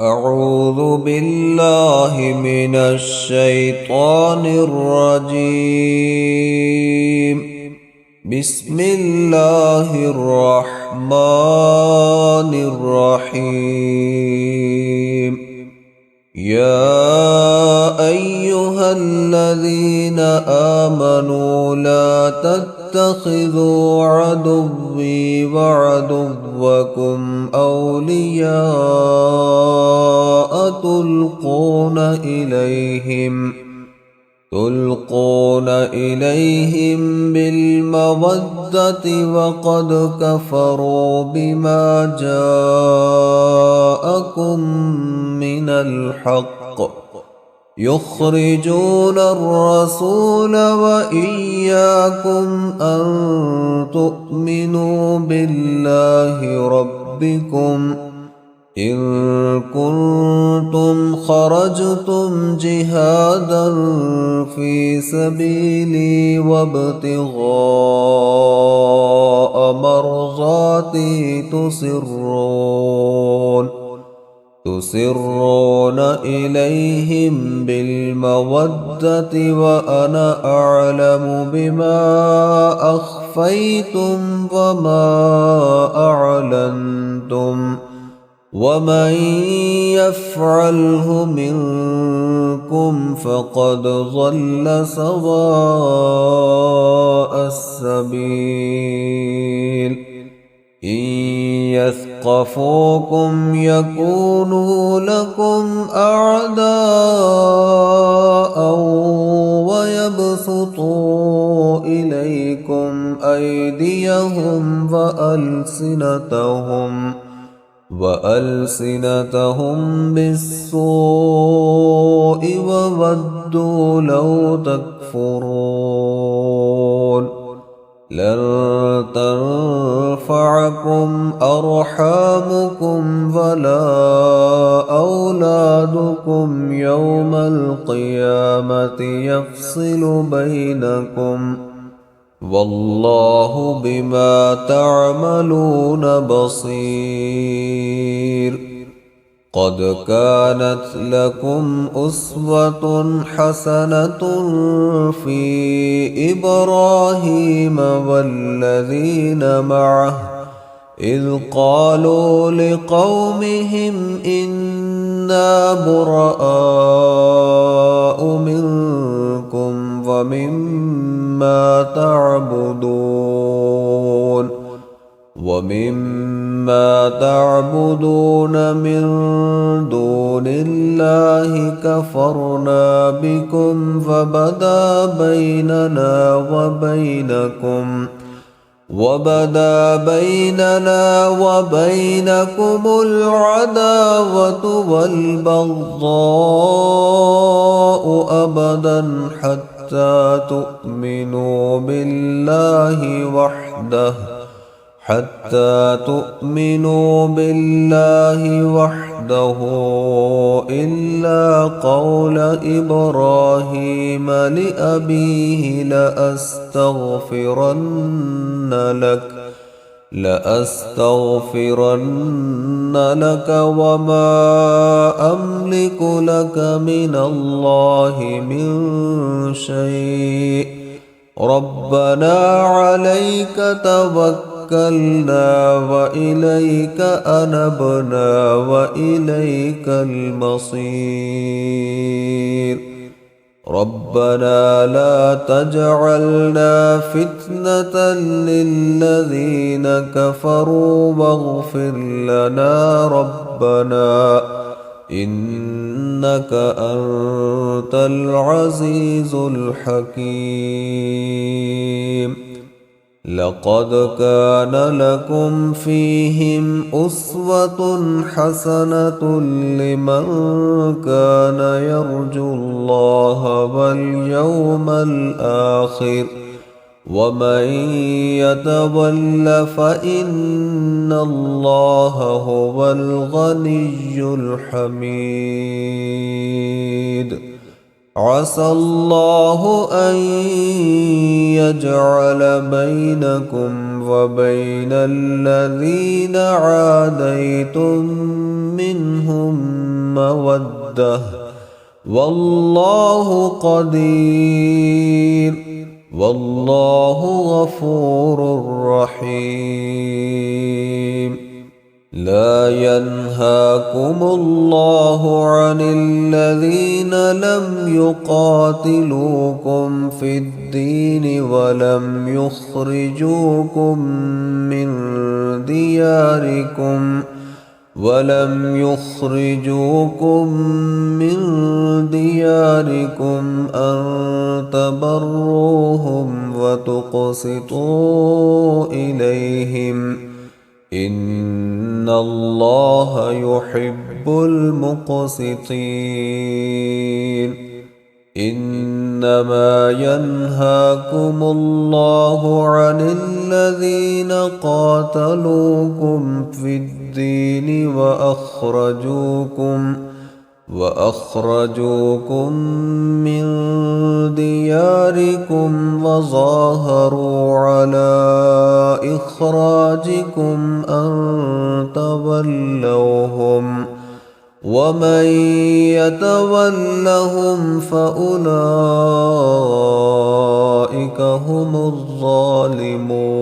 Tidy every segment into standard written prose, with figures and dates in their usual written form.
أعوذ بالله من الشيطان الرجيم. بسم الله الرحمن الرحيم. يا أيها الذين آمنوا لا تتخذوا عدوي وعدوكم أولياء تلقون إليهم بالمودة وقد كفروا بما جاءكم من الحق يخرجون الرسول وإياكم أن تؤمنوا بالله ربكم إن كنتم خرجتم جهادا في سبيلي وابتغاء مرضاتي تسرون إليهم بالمودة وأنا أعلم بما أخفيتم وما أعلنتم ومن يفعله منكم فقد ضل سواء السبيل. إن يثقفوكم يكونوا لكم أعداء ويبسطوا إليكم أيديهم وألسنتهم بالسوء وودوا لو تكفرون. لن تنفعكم أرحامكم ولا أولادكم يوم القيامة يفصل بينكم والله بما تعملون بصير. قد كانت لكم أسوة حسنة في إبراهيم والذين معه إذ قالوا لقومهم إنا براء منكم ومما تعبدون من دون الله كفرنا بكم وبدا بيننا وبينكم العداوة والبغضاء أبدا حتى تؤمنوا بالله وحده إلا قول إبراهيم لأبيه لأستغفرن لك وما أملك لك من الله من شيء ربنا عليك توكلنا وإليك أنبنا وإليك المصير. ربنا لا تجعلنا فتنة للذين كفروا واغفر لنا ربنا إنك أنت العزيز الحكيم. لقد كان لكم فيهم أسوة حسنة لمن كان يرجو الله واليوم الآخر ومن يتول فإن الله هو الغني الحميد. عسى الله أن يجعل بينكم وبين الذين عاديتم منهم مودة والله قدير والله غفور رحيم. لا ينهاكم الله عن الذين لم يقاتلوكم في الدين ولم يخرجوكم من دياركم أن تبروهم وتقسطوا إليهم إن الله يحب المقسطين. إنما ينهاكم الله عن الذين قاتلوكم في الدين وأخرجوكم من دياركم وظاهروا على إخراجكم أن تولوهم ومن يتولهم فأولئك هم الظالمون.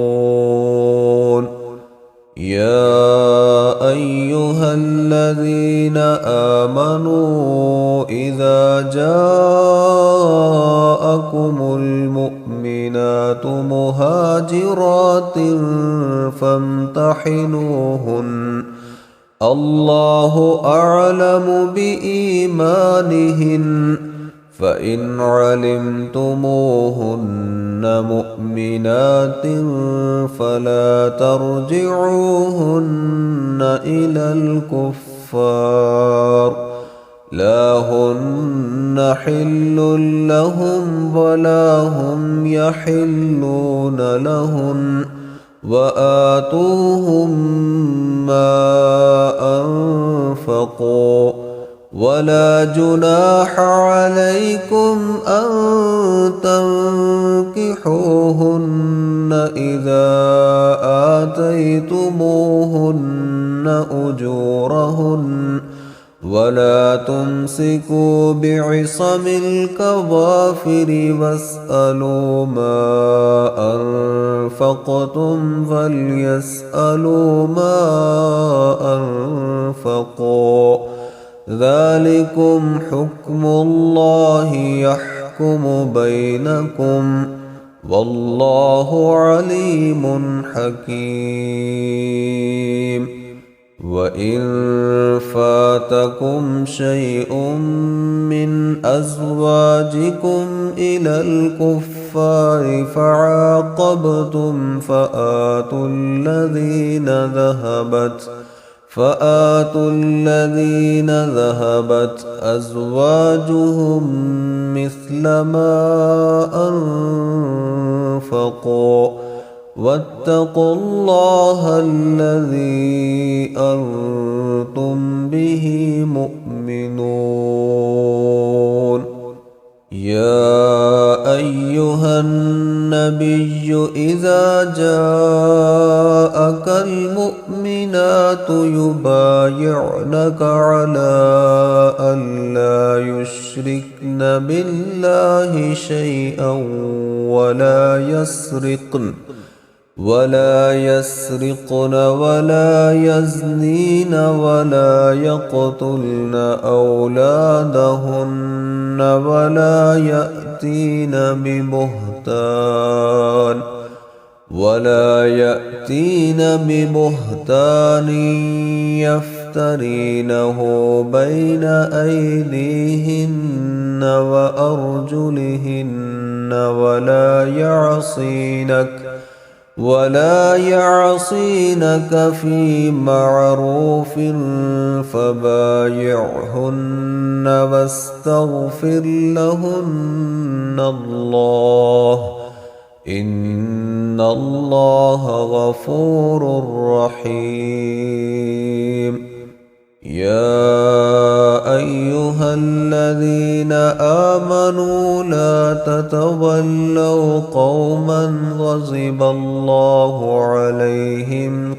يا أيها الذين آمنوا إذا جاءكم المؤمنات مهاجرات فامتحنوهن الله أعلم بإيمانهن فإن علمتموهن مؤمنات فلا ترجعوهن إلى الكفار لا هن حل لهم ولا هم يحلون لهن وآتوهم ما أنفقوا ولا جناح عليكم أن تنكحوهن إذا آتيتموهن أجورهن ولا تمسكوا بعصم الكوافر واسألوا ما أنفقتم وليسألوا ما أنفقوا ذلكم حكم الله يحكم بينكم والله عليم حكيم. وإن فاتكم شيء من أزواجكم إلى الكفار فعاقبتم فآتوا الذين ذهبت أزواجهم مثل ما أنفقوا واتقوا الله الذي أنتم به مؤمنون. يا أيها النبي إذا جاءك المؤمنات يبايعنك على أن لا يشركن بالله شيئا ولا يسرقن ولا يزنين ولا يقتلن أولادهن ولا يأتين ببهتان يفترينه بين أيديهن وأرجلهن ولا يعصينك في معروف فبايعهن واستغفر لهن الله إن الله غفور رحيم. يا أيها الذين آمنوا لا تتولوا قوما غضب الله عليهم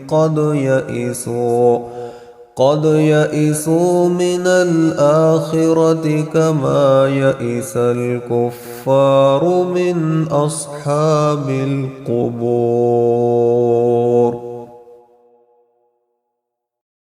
قد يئسوا من الآخرة كما يئس الكفار من أصحاب القبور.